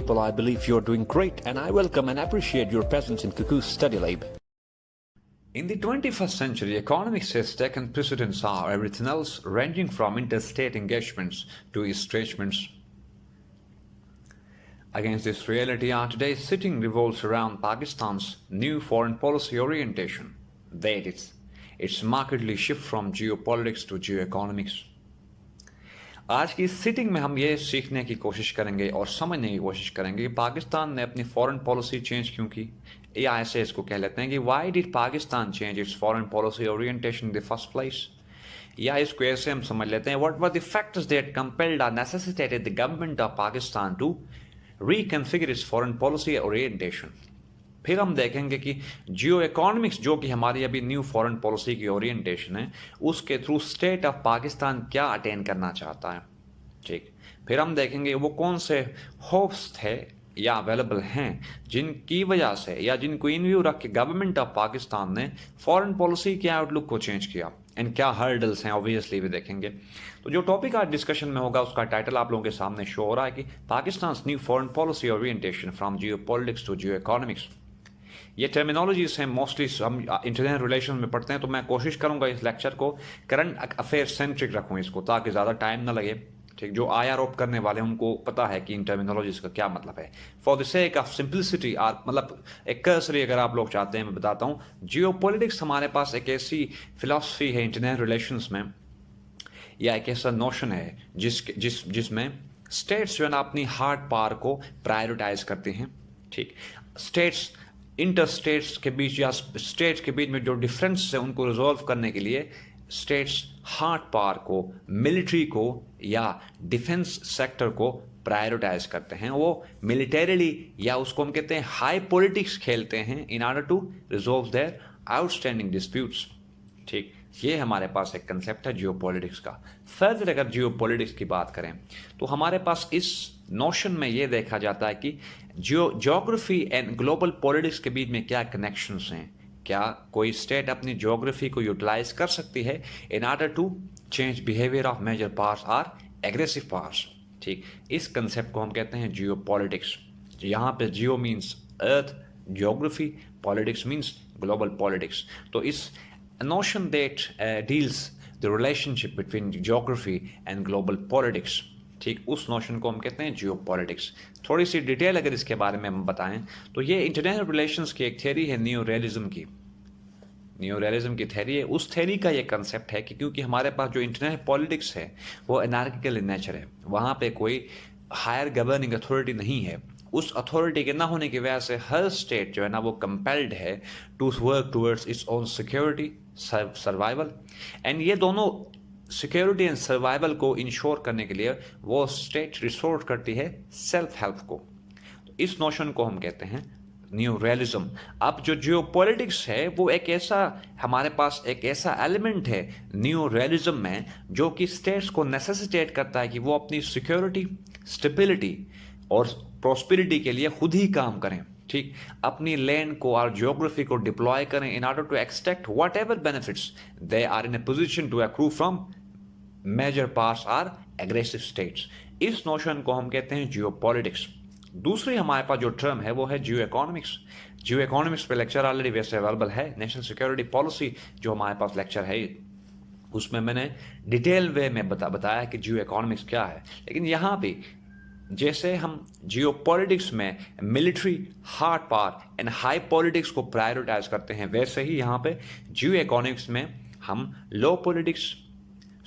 people, I believe you are doing great, and I welcome and appreciate your presence in Cuckoo's Study Lab. In the 21st century, economics has taken precedence of everything else, ranging from interstate engagements to estrangements. Against this reality, our today's sitting revolves around Pakistan's new foreign policy orientation. That is, its markedly shift from geopolitics to geoeconomics. आज की sitting में हम ये सीखने की कोशिश करेंगे और समझने की कोशिश करेंगे कि पाकिस्तान ने अपनी फॉरेन पॉलिसी चेंज क्यों की, या ऐसे इसको कह लेते हैं कि why did Pakistan change its foreign policy orientation in the first place, या इसको ऐसे हम समझ लेते हैं what were the factors that compelled और necessitated the government of Pakistan to reconfigure its foreign policy orientation. फिर हम देखेंगे कि जियो इकोनॉमिक्स जो कि हमारी अभी न्यू फॉरेन पॉलिसी की ओरिएंटेशन है, उसके थ्रू स्टेट ऑफ पाकिस्तान क्या अटेन करना चाहता है। ठीक, फिर हम देखेंगे वो कौन से होप्स थे या अवेलेबल हैं जिनकी वजह से या जिनको इन व्यू रख के गवर्नमेंट ऑफ पाकिस्तान ने फॉरेन पॉलिसी के आउटलुक को चेंज किया, एंड क्या हर्डल्स हैं ऑब्वियसली भी देखेंगे। तो जो टॉपिक आज डिस्कशन में होगा उसका टाइटल आप लोगों के सामने शो हो रहा है कि Pakistan new foreign policy orientation from geo politics to geo economics. ये टर्मिनोलॉजीज हैं, मोस्टली हम इंटरनेशनल रिलेशन में पढ़ते हैं, तो मैं कोशिश करूंगा इस लेक्चर को करंट अफेयर सेंट्रिक रखूं इसको, ताकि ज़्यादा टाइम ना लगे। ठीक, जो IR करने वाले हैं उनको पता है कि इन टर्मिनोलॉजीज का क्या मतलब है। For the sake of simplicity और मतलब एक कर्सरी अगर आप लोग चाहते हैं मैं बताता हूँ, जियो पॉलिटिक्स हमारे पास एक ऐसी फिलॉसफी है इंटरनेशनल रिलेशंस में, या एक ऐसा नोशन है जिसमें स्टेट्स जो है ना अपनी हार्ड पावर को प्रायोरिटाइज करते हैं। ठीक, स्टेट्स इंटर स्टेट्स के बीच या स्टेट्स के बीच में जो डिफरेंस है उनको रिजॉल्व करने के लिए स्टेट्स हार्ड पावर को, मिलिट्री को या डिफेंस सेक्टर को प्रायोरिटाइज करते हैं। वो मिलिटरीली या उसको हम कहते हैं हाई पॉलिटिक्स खेलते हैं in order to resolve their outstanding disputes. ठीक, ये हमारे पास एक कंसेप्ट है जियोपॉलिटिक्स का। फर्दर अगर जियोपॉलिटिक्स की बात करें तो हमारे पास इस नोशन में ये देखा जाता है कि ज्योग्राफी एंड ग्लोबल पॉलिटिक्स के बीच में क्या कनेक्शंस हैं। क्या कोई स्टेट अपनी ज्योग्राफी को यूटिलाइज कर सकती है in order to change behaviour of major powers और एग्रेसिव पावर्स। ठीक, इस कंसेप्ट को हम कहते हैं जियोपॉलिटिक्स। यहाँ पे जियो means earth, geography, politics means global politics. तो इस notion that deals the relationship between geography and global politics, ठीक, उस नोशन को हम कहते हैं जियोपॉलिटिक्स। थोड़ी सी डिटेल अगर इसके बारे में हम बताएं तो ये इंटरनेशनल रिलेशंस की एक थ्योरी है न्यू रियलिज्म की। न्यू रियलिज्म की थ्योरी है, उस थ्योरी का ये कंसेप्ट है कि क्योंकि हमारे पास जो इंटरनेशनल पॉलिटिक्स है वो एनार्किकल इन नेचर है, वहाँ पे कोई हायर गवर्निंग अथॉरिटी नहीं है। उस अथॉरिटी के ना होने की वजह से हर स्टेट जो है ना वो कंपेल्ड है to work towards its own security, survival, and ये दोनों सिक्योरिटी एंड सर्वाइवल को इंश्योर करने के लिए वो स्टेट रिसोर्ट करती है सेल्फ हेल्प को। तो इस नोशन को हम कहते हैं न्यू रियलिज्म। अब जो जियोपॉलिटिक्स है वो एक ऐसा हमारे पास एक ऐसा एलिमेंट है न्यू रियलिज्म में जो कि स्टेट्स को नेसेसिटेट करता है कि वो अपनी सिक्योरिटी, स्टेबिलिटी और प्रॉस्पेरिटी के लिए खुद ही काम करें। ठीक, अपनी लैंड को और ज्योग्राफी को डिप्लॉय करें in order to extract whatever benefits they are in a position to accrue from major parts or aggressive states. इस नोशन को हम कहते हैं जियोपॉलिटिक्स। दूसरी हमारे पास जो टर्म है वो है जियो इकोनॉमिक्स। जियो इकोनॉमिक्स पे लेक्चर ऑलरेडी वैसे अवेलेबल है, नेशनल सिक्योरिटी पॉलिसी जो हमारे पास लेक्चर है उसमें मैंने डिटेल वे में बताया कि जियो इकोनॉमिक्स क्या है। लेकिन यहाँ पे जैसे हम जियोपॉलिटिक्स में military, hard power and high politics को प्रायोरिटाइज करते हैं, वैसे ही यहाँ पे जियो इकोनॉमिक्स में हम low politics,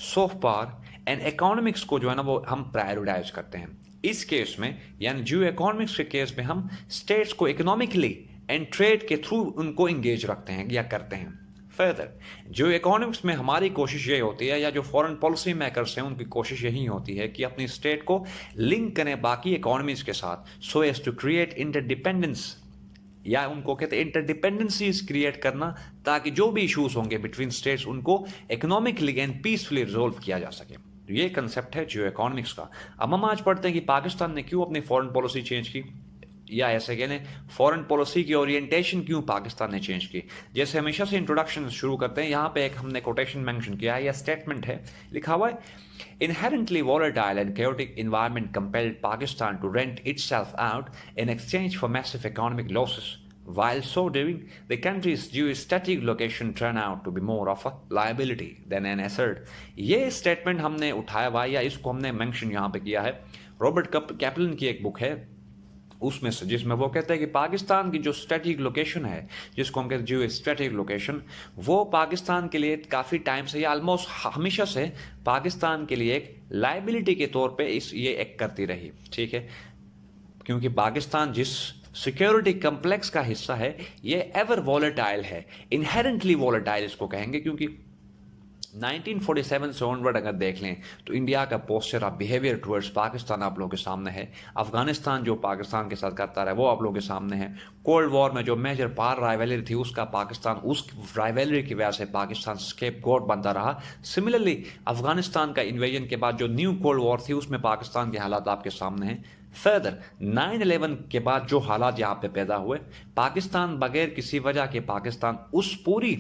soft power and economics को जो है ना वो हम प्रायोरिटाइज करते हैं। इस केस में यानी जियो इकोनॉमिक्स के केस में हम स्टेट्स को इकोनॉमिकली एंड ट्रेड के थ्रू उनको इंगेज रखते हैं या करते हैं। फर्दर जो इकोनॉमिक्स में हमारी कोशिश ये होती है या जो फॉरेन पॉलिसी मेकर्स हैं उनकी कोशिश यही होती है कि अपनी स्टेट को लिंक करें बाकी इकोनॉमीज के साथ so as to create interdependence, या उनको कहते हैं इंटरडिपेंडेंसीज क्रिएट करना, ताकि जो भी इश्यूज होंगे बिटवीन स्टेट्स उनको इकोनॉमिकली एंड पीसफुली रिजोल्व किया जा सके। तो ये कंसेप्ट है जियो इकोनॉमिक्स का। अब हम आज पढ़ते हैं कि पाकिस्तान ने क्यों अपनी फॉरेन पॉलिसी चेंज की। या ऐसे कह लें फॉरेन पॉलिसी की ओरिएंटेशन क्यों पाकिस्तान ने चेंज की। जैसे हमेशा से इंट्रोडक्शन शुरू करते हैं, यहाँ पे एक हमने कोटेशन मेंशन किया है या स्टेटमेंट है, लिखा हुआ है inherently volatile and chaotic environment compelled Pakistan to rent itself out in exchange for massive economic losses. While so doing, the country's geostrategic location turned out to be more of a liability than an asset. ये statement हमने उठाया हुआ या इसको हमने mention यहाँ पे किया है, रॉबर्ट कैपलन की एक बुक है उसमें से, जिसमें वो कहते हैं कि पाकिस्तान की जो स्ट्रेटेजिक लोकेशन है, जिसको हम कहते हैं जियो स्ट्रेटेजिक लोकेशन, वो पाकिस्तान के लिए काफ़ी टाइम से या ऑलमोस्ट हमेशा से पाकिस्तान के लिए एक लाइबिलिटी के तौर पे ये एक करती रही। ठीक है, क्योंकि पाकिस्तान जिस सिक्योरिटी कम्प्लेक्स का हिस्सा है ये एवर वॉलेटाइल है, इनहेरेंटली वॉलेटाइल इसको कहेंगे, क्योंकि 1947 से ऑनवर्ड अगर देख लें तो इंडिया का posture of behaviour towards Pakistan आप लोगों के सामने है। अफगानिस्तान जो पाकिस्तान के साथ करता रहा वो आप लोगों के सामने है। कोल्ड वॉर में जो मेजर पार राइवलरी थी उसका पाकिस्तान, उस राइवलरी की वजह से पाकिस्तान स्केप गोट बनता रहा। सिमिलरली अफगानिस्तान का इन्वेजन के बाद जो न्यू कोल्ड वॉर थी उसमें पाकिस्तान के हालात आपके सामने हैं। फर्दर 9/11 के बाद जो हालात यहाँ पे पैदा हुए, पाकिस्तान बगैर किसी वजह के पाकिस्तान उस पूरी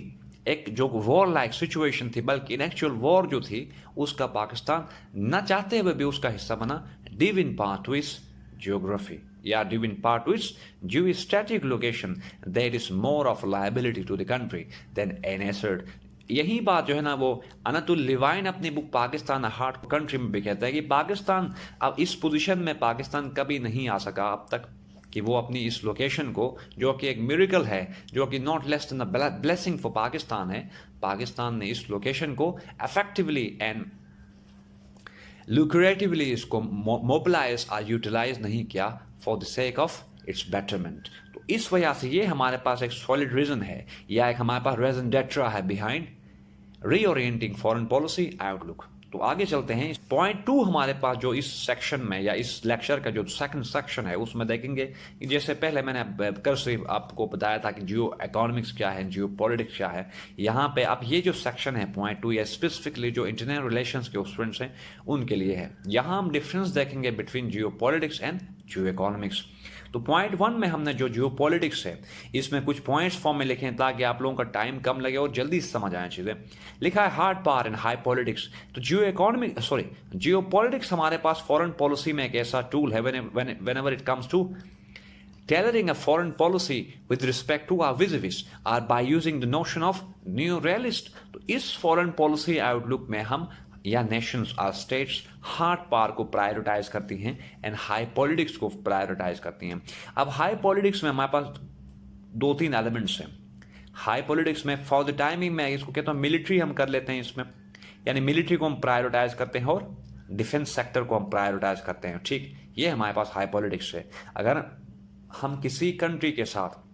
एक जो वॉर लाइक सिचुएशन थी, बल्कि इन एक्चुअल वॉर जो थी उसका पाकिस्तान न चाहते हुए भी उसका हिस्सा बना, due in part to its geography या due in part to its geostrategic location that is more of liability to the country than an asset. यही बात जो है ना वो अनतुल लिवाइन अपनी बुक पाकिस्तान हार्ट कंट्री में भी कहता है कि पाकिस्तान अब इस पोजीशन में पाकिस्तान कभी नहीं आ सका अब तक कि वो अपनी इस लोकेशन को, जो कि एक मिरेकल है, जो कि not less than a blessing for Pakistan है, पाकिस्तान ने इस लोकेशन को इफेक्टिवली एंड लुक्रेटिवली इसको मोबिलाइज और यूटिलाइज नहीं किया for the sake of its betterment. तो इस वजह से ये हमारे पास एक सॉलिड रीजन है या एक हमारे पास रीजन डेट्रा है बिहाइंड रीओरिएंटिंग फॉरेन पॉलिसी आउटलुक। तो आगे चलते हैं। पॉइंट 2 हमारे पास जो इस सेक्शन में या इस लेक्चर का जो सेकंड सेक्शन है उसमें देखेंगे कि जैसे पहले मैंने कर से आपको बताया था कि जियो इकोनॉमिक्स क्या है, जियो पॉलिटिक्स क्या है। यहाँ पे अब ये जो सेक्शन है पॉइंट 2 या स्पेसिफिकली जो इंटरनेशनल रिलेशंस के स्टूडेंट्स हैं उनके लिए है। यहाँ हम डिफरेंस देखेंगे between Jio politics and Jio economics. तो पॉइंट 1 में हमने जो जियो पॉलिटिक्स है इसमें कुछ पॉइंट्स फॉर्म में लिखे हैं ताकि आप लोगों का टाइम कम लगे और जल्दी समझ आए चीज़ें। लिखा है hard power and high politics. तो जियो पॉलिटिक्स हमारे पास फॉरेन पॉलिसी में एक ऐसा टूल है whenever it comes to tailoring a foreign policy with respect to our vis-a-vis or by using the notion of neo-realist। तो इस फॉरेन पॉलिसी आउटलुक में हम या नेशंस और स्टेट्स हार्ड पावर को प्रायोरिटाइज करती हैं एंड हाई पॉलिटिक्स को प्रायोरिटाइज करती हैं। अब हाई पॉलिटिक्स में हमारे पास 2-3 एलिमेंट्स हैं। हाई पॉलिटिक्स में फॉर द टाइमिंग मैं इसको कहता हूँ मिलिट्री हम कर लेते हैं इसमें, यानी मिलिट्री को हम प्रायोरिटाइज करते हैं और डिफेंस सेक्टर को हम प्रायोरिटाइज करते हैं। ठीक, ये हमारे पास हाई पॉलिटिक्स है। अगर हम किसी कंट्री के साथ,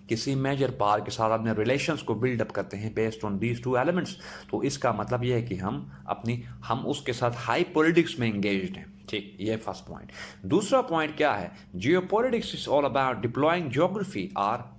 किसी मेजर पावर के साथ अपने रिलेशंस को बिल्डअप करते हैं बेस्ड ऑन दीज 2 एलिमेंट्स, तो इसका मतलब यह है कि हम उसके साथ हाई पॉलिटिक्स में एंगेज्ड हैं। ठीक, ये फर्स्ट पॉइंट। दूसरा पॉइंट क्या है, geopolitics is all about deploying geography और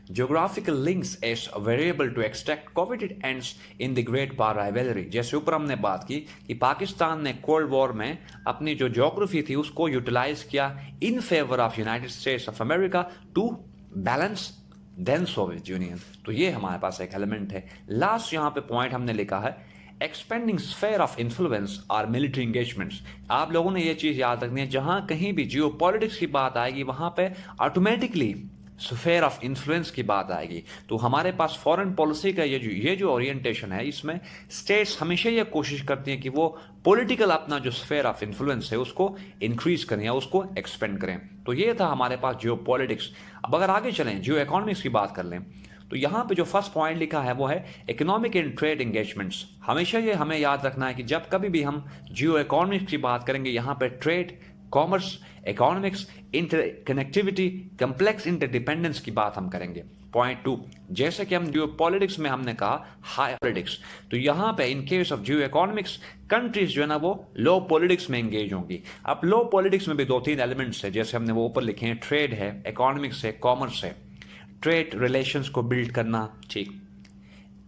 geographical links as a variable to extract coveted ends in the great power rivalry। जैसे ऊपर हमने बात की कि पाकिस्तान ने कोल्ड वॉर में अपनी जो ज्योग्राफी थी उसको यूटिलाइज किया in favour of United States of America to balance then Soviet Union. तो ये हमारे पास एक एलिमेंट है। लास्ट यहाँ पे पॉइंट हमने लिखा है एक्सपेंडिंग स्फेयर ऑफ इन्फ्लुएंस और मिलिट्री एंगेजमेंट्स। आप लोगों ने ये चीज याद रखनी है, जहां कहीं भी जियो पॉलिटिक्स की बात आएगी वहां पे ऑटोमेटिकली स्फेयर ऑफ इन्फ्लुएंस की बात आएगी। तो हमारे पास फॉरेन पॉलिसी का ये जो ओरिएंटेशन है इसमें स्टेट्स हमेशा ये कोशिश करती हैं कि वो पॉलिटिकल अपना जो स्फेयर ऑफ इन्फ्लुएंस है उसको इंक्रीज करें या उसको एक्सपेंड करें। तो ये था हमारे पास जियो पॉलिटिक्स। अब अगर आगे चलें जियो इकोनॉमिक्स की बात कर लें तो यहाँ पे जो फर्स्ट पॉइंट लिखा है वो है इकोनॉमिक एंड ट्रेड एंगेजमेंट्स। हमेशा ये हमें याद रखना है कि जब कभी भी हम जियो इकोनॉमिक्स की बात करेंगे यहाँ पे trade, commerce, economics, interconnectivity, complex interdependence की बात हम करेंगे। पॉइंट 2, जैसे कि हम जियो पॉलिटिक्स में हमने कहा हाई पॉलिटिक्स, तो यहाँ पे in case of Jio economics countries जो है ना वो लो पॉलिटिक्स में एंगेज होंगी। अब लो पॉलिटिक्स में भी 2-3 एलिमेंट्स है, जैसे हमने वो ऊपर लिखे हैं, ट्रेड है, इकोनॉमिक्स है, कॉमर्स है। ट्रेड रिलेशंस को बिल्ड करना, ठीक,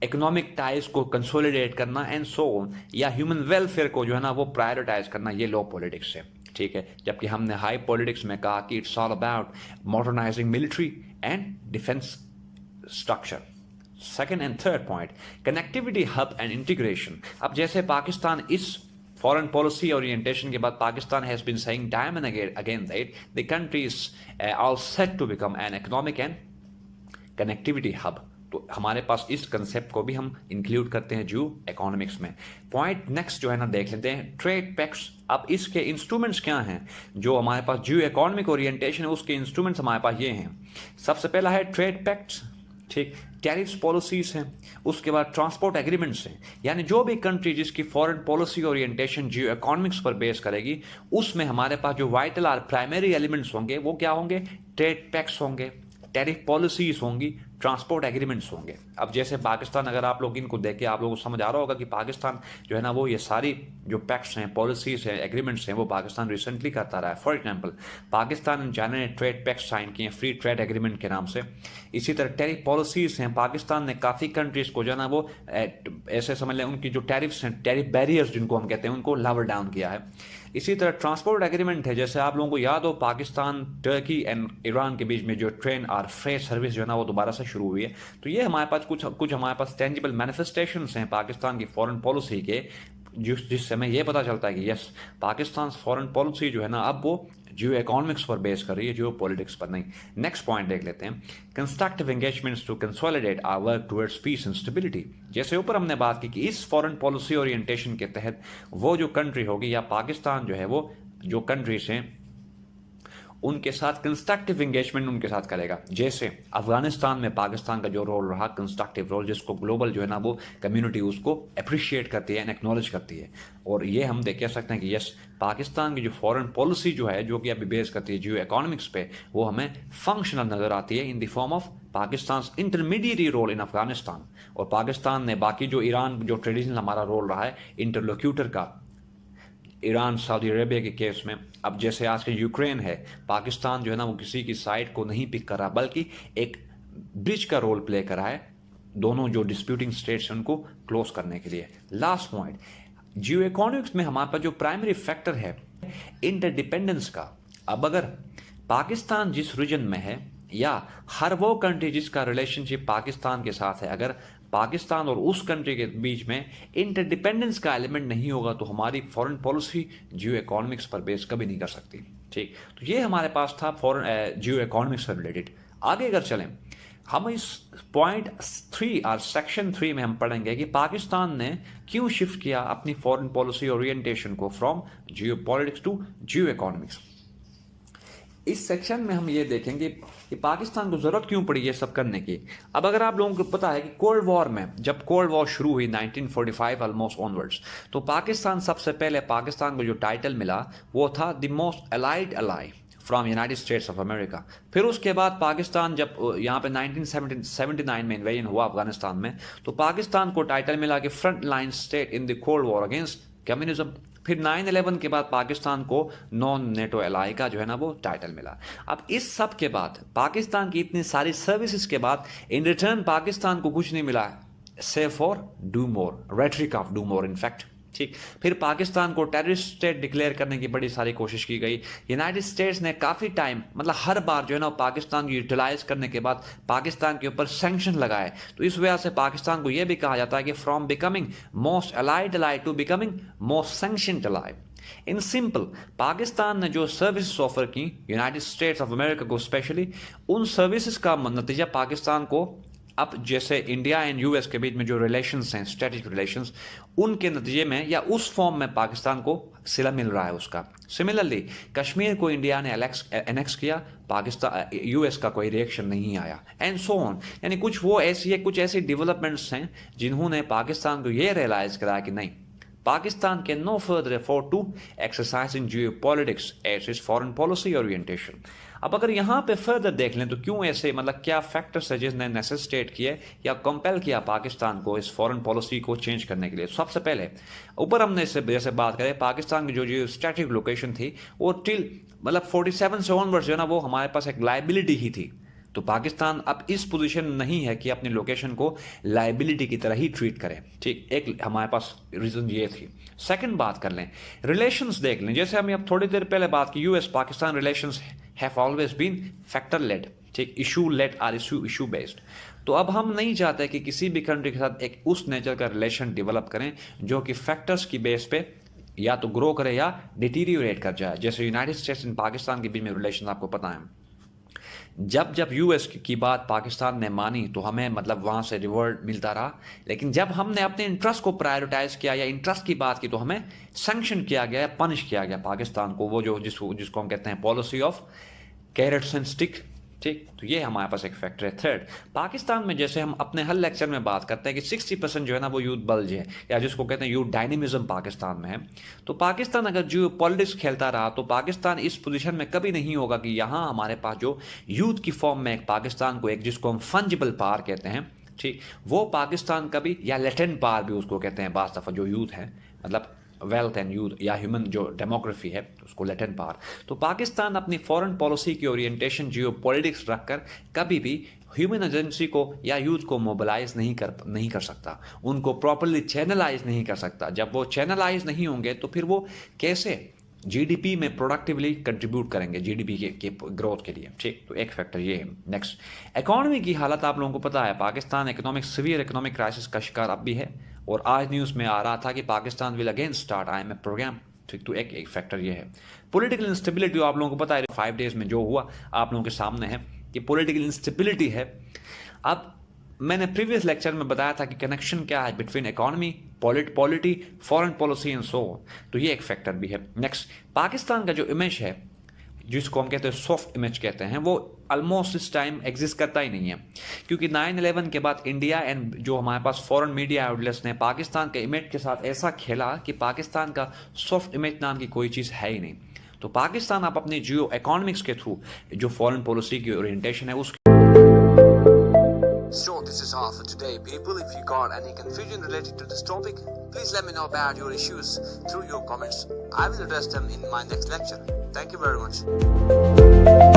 इकोनॉमिक टाइज को कंसोलिडेट करना एंड सो ऑन, या ह्यूमन वेलफेयर को जो है ना वो प्रायोरिटाइज करना, ये लो पॉलिटिक्स है। ठीक है, जबकि हमने हाई पॉलिटिक्स में कहा कि it's all about modernising military and defence structure. Second and third point, connectivity hub and integration. अब जैसे पाकिस्तान इस foreign policy orientation के बाद Pakistan has been saying time and again that the country is all set to become an economic and connectivity hub। तो हमारे पास इस concept को भी हम इंक्लूड करते हैं जियो इकोनॉमिक्स में। पॉइंट नेक्स्ट जो है ना देख लेते हैं, ट्रेड पैक्ट्स। अब इसके इंस्ट्रूमेंट्स क्या हैं जो हमारे पास जियो इकोनॉमिक ओरिएंटेशन है उसके इंस्ट्रूमेंट्स हमारे पास ये हैं। सबसे पहला है ट्रेड पैक्ट्स, ठीक, टैरिफ्स पॉलिसीज हैं, उसके बाद ट्रांसपोर्ट एग्रीमेंट्स हैं। यानी जो भी कंट्री जिसकी फॉरेन पॉलिसी ओरिएंटेशन जियो इकोनॉमिक्स पर बेस करेगी उसमें हमारे पास जो वाइटल और प्राइमरी एलिमेंट्स होंगे वो क्या होंगे, ट्रेड पैक्ट्स होंगे, टैरिफ पॉलिसीज होंगी, ट्रांसपोर्ट एग्रीमेंट्स होंगे। अब जैसे पाकिस्तान, अगर आप लोग इनको देख के आप लोगों को समझ आ रहा होगा कि पाकिस्तान जो है ना वो ये सारी जो पैक्ट्स हैं, पॉलिसीज हैं, एग्रीमेंट्स हैं वो पाकिस्तान रिसेंटली करता रहा है। For example Pakistan and China ने ट्रेड पैक्ट साइन किए फ्री ट्रेड एग्रीमेंट के नाम से। इसी तरह टैरिफ पॉलिसीज हैं, पाकिस्तान ने काफ़ी कंट्रीज को जो है ना वो ऐसे समझ लें उनकी जो टैरिफ्स हैं, टैरिफ बैरियर्स जिनको हम कहते हैं, उनको लेवल डाउन किया है। इसी तरह ट्रांसपोर्ट एग्रीमेंट है, जैसे आप लोगों को याद हो पाकिस्तान, टर्की एंड ईरान के बीच में जो ट्रेन और फ्रेट सर्विस जो है ना वो दोबारा से शुरू हुई है। तो ये हमारे पास कुछ हमारे पास टेंजिबल मैनिफेस्टेशंस हैं पाकिस्तान की फॉरेन पॉलिसी के, जिससे हमें ये पता चलता है कि यस पाकिस्तान फॉरेन पॉलिसी जो है ना अब वो जियो इकोनॉमिक्स पर बेस कर रही है, जियो पॉलिटिक्स पर नहीं। नेक्स्ट पॉइंट देख लेते हैं, constructive engagements to consolidate our work towards peace and stability. जैसे ऊपर हमने बात की कि इस फॉरेन पॉलिसी ओरिएंटेशन के तहत वो जो कंट्री होगी या पाकिस्तान जो है वो जो कंट्रीज हैं उनके साथ कंस्ट्रक्टिव एंगेजमेंट उनके साथ करेगा। जैसे अफगानिस्तान में पाकिस्तान का जो रोल रहा कंस्ट्रक्टिव रोल, जिसको ग्लोबल जो है ना वो कम्युनिटी उसको अप्रिशिएट करती है एंड एक्नॉलेज करती है। और ये हम देख कह सकते हैं कि यस पाकिस्तान की जो फॉरेन पॉलिसी जो है जो कि अभी बेस करती है जियो इकोनॉमिक्स पे, वो हमें फंक्शनल नजर आती है in the form of Pakistan intermediate role in Afghanistan. और पाकिस्तान ने बाकी जो ईरान जो ट्रेडिशनल हमारा रोल रहा है इंटरलोक्यूटर का ईरान सऊदी अरेबिया के केस में। अब जैसे आज के यूक्रेन है, पाकिस्तान जो है ना वो किसी की साइड को नहीं पिक कर रहा बल्कि एक ब्रिज का रोल प्ले कर रहा है दोनों जो डिस्प्यूटिंग स्टेट्स हैं उनको क्लोज करने के लिए। लास्ट पॉइंट, जियो इकोनॉमिक्स में हमारे पास जो प्राइमरी फैक्टर है इंटरडिपेंडेंस का। अब अगर पाकिस्तान जिस रीजन में है या हर वो कंट्री जिसका रिलेशनशिप पाकिस्तान के साथ है, अगर पाकिस्तान और उस कंट्री के बीच में इंटरडिपेंडेंस का एलिमेंट नहीं होगा तो हमारी फॉरेन पॉलिसी जियो इकोनॉमिक्स पर बेस कभी नहीं कर सकती। ठीक, तो ये हमारे पास था फॉरेन जियो इकोनॉमिक्स से रिलेटेड। आगे अगर चलें हम इस पॉइंट 3 और सेक्शन 3 में हम पढ़ेंगे कि पाकिस्तान ने क्यों शिफ्ट किया अपनी फॉरेन पॉलिसी ओरिएंटेशन को from geo politics to geo economics. इस सेक्शन में हम ये देखेंगे कि पाकिस्तान को जरूरत क्यों पड़ी ये सब करने की। अब अगर आप लोगों को पता है कि कोल्ड वॉर में जब कोल्ड वॉर शुरू हुई 1945 ऑलमोस्ट ऑनवर्ड्स, तो पाकिस्तान सबसे पहले पाकिस्तान को जो टाइटल मिला वो था the most allied ally from United States of America. फिर उसके बाद पाकिस्तान जब यहाँ पे 1979 में इन्वेजन हुआ अफगानिस्तान में, तो पाकिस्तान को टाइटल मिला कि front line state in the cold war against communism. फिर 9/11 के बाद पाकिस्तान को नॉन नेटो एलाई का जो है ना वो टाइटल मिला। अब इस सब के बाद पाकिस्तान की इतनी सारी सर्विसेज के बाद इन रिटर्न पाकिस्तान को कुछ नहीं मिला से for do more, rhetoric of do more in fact. ठीक, फिर पाकिस्तान को टेररिस्ट स्टेट डिक्लेयर करने की बड़ी सारी कोशिश की गई। यूनाइटेड स्टेट्स ने काफ़ी टाइम मतलब हर बार जो है ना पाकिस्तान को यूटिलाइज करने के बाद पाकिस्तान के ऊपर सैंक्शन लगाए। तो इस वजह से पाकिस्तान को यह भी कहा जाता है कि from becoming most allied ally to becoming most sanctioned ally. In simple, Pakistan ने जो सर्विसेज ऑफर की यूनाइटेड स्टेट्स ऑफ अमेरिका को स्पेशली, उन सर्विसेज का नतीजा पाकिस्तान को अब जैसे इंडिया एंड यूएस के बीच में जो रिलेशंस हैं, स्ट्रेटेजिक रिलेशंस, उनके नतीजे में या उस फॉर्म में पाकिस्तान को सिला मिल रहा है उसका। सिमिलरली कश्मीर को इंडिया ने एनेक्स किया, पाकिस्तान यूएस का कोई रिएक्शन नहीं आया एंड सो ऑन। यानी कुछ ऐसी डेवलपमेंट्स हैं जिन्होंने पाकिस्तान को ये रियलाइज कराया कि नहीं, Pakistan can no further afford to exercising geopolitics as its foreign policy orientation। अब अगर यहाँ पे फर्दर देख लें तो क्यों ऐसे, मतलब क्या फैक्टर्स है जिसने नेसेसिटेट किए या कंपेल किया पाकिस्तान को इस फॉरेन पॉलिसी को चेंज करने के लिए। सबसे पहले ऊपर हमने इससे जैसे बात करें पाकिस्तान की जो स्ट्रेटेजिक लोकेशन थी वो टिल मतलब 47 से ऑनवर्ड्स जो है ना वो हमारे पास एक लाइबिलिटी ही थी। तो पाकिस्तान अब इस पोजीशन में नहीं है कि अपनी लोकेशन को लाइबिलिटी की तरह ही ट्रीट करे। ठीक, एक हमारे पास रीजन ये थी। सेकंड बात कर लें, रिलेशंस देख लें। जैसे हमने अब थोड़ी देर पहले बात की, US Pakistan relations have always been factor led, ठीक, इशू लेड और इशू बेस्ड। तो अब हम नहीं चाहते कि किसी भी कंट्री के साथ एक उस नेचर का रिलेशन डेवलप करें जो कि फैक्टर्स की बेस पे या तो ग्रो करे या डिटीरियोरेट कर जाए। जैसे यूनाइटेड स्टेट्स एंड पाकिस्तान के बीच में रिलेशन आपको पता है, जब यूएस की बात पाकिस्तान ने मानी तो हमें मतलब वहाँ से रिवॉर्ड मिलता रहा, लेकिन जब हमने अपने इंटरेस्ट को प्रायोरिटाइज किया या इंटरेस्ट की बात की तो हमें सैंक्शन किया गया, पनिश किया गया पाकिस्तान को, वो जो जिसको हम कहते हैं policy of carrots and stick. ठीक, तो ये हमारे पास एक फैक्टर है। थर्ड, पाकिस्तान में जैसे हम अपने हर लेक्चर में बात करते हैं कि 60% जो है ना वो यूथ बल्ज है या जिसको कहते हैं यूथ डायनेमिज्म पाकिस्तान में है। तो पाकिस्तान अगर जो पॉलिटिक्स खेलता रहा तो पाकिस्तान इस पोजीशन में कभी नहीं होगा कि यहाँ हमारे पास जो यूथ की फॉर्म में एक पाकिस्तान को एक जिसको हम फंजिबल पावर कहते हैं, ठीक, वो पाकिस्तान कभी, या लेटेंट पावर भी उसको कहते हैं बाज़ दफ़ा, जो यूथ है मतलब वेल्थ एंड यूथ या ह्यूमन जो डेमोग्राफी है उसको लेटेंट पावर। तो पाकिस्तान अपनी फॉरेन पॉलिसी की ओरिएंटेशन जियो पॉलिटिक्स रखकर कभी भी ह्यूमन एजेंसी को या यूथ को मोबिलाइज नहीं कर सकता, उनको प्रॉपरली चैनलाइज नहीं कर सकता। जब वो चैनलाइज नहीं होंगे तो फिर वो कैसे जीडीपी में प्रोडक्टिवली कंट्रीब्यूट करेंगे जीडीपी के ग्रोथ के लिए। ठीक, तो एक फैक्टर ये है। नेक्स्ट, इकोनॉमी की हालत आप लोगों को पता है, पाकिस्तान सीवियर इकोनॉमिक क्राइसिस का शिकार अब भी है, और आज न्यूज़ में आ रहा था कि Pakistan will again start IMF programme. ठीक, तो एक फैक्टर ये है। पॉलिटिकल इंस्टेबिलिटी आप लोगों को पता है 5 डेज में जो हुआ आप लोगों के सामने है कि पॉलिटिकल इंस्टेबिलिटी है। अब मैंने प्रीवियस लेक्चर में बताया था कि कनेक्शन क्या है between economy, polity, foreign policy and so on, तो ये एक फैक्टर भी है। नेक्स्ट, पाकिस्तान का जो इमेज है जिसको हम कहते हैं सॉफ्ट इमेज कहते हैं, वो ऑलमोस्ट इस टाइम एग्जिस्ट करता ही नहीं है, क्योंकि 9/11 के बाद इंडिया एंड जो हमारे पास फॉरेन मीडिया आउटलेट्स ने पाकिस्तान के इमेज के साथ ऐसा खेला कि पाकिस्तान का सॉफ्ट इमेज नाम की कोई चीज़ है ही नहीं। तो पाकिस्तान आप अपनी जियो इकोनॉमिक्स के थ्रू जो फॉरेन पॉलिसी की ओरिएंटेशन है उसकी। So this is all for today, people. If you got any confusion related to this topic, please let me know about your issues through your comments. I will address them in my next lecture. Thank you very much.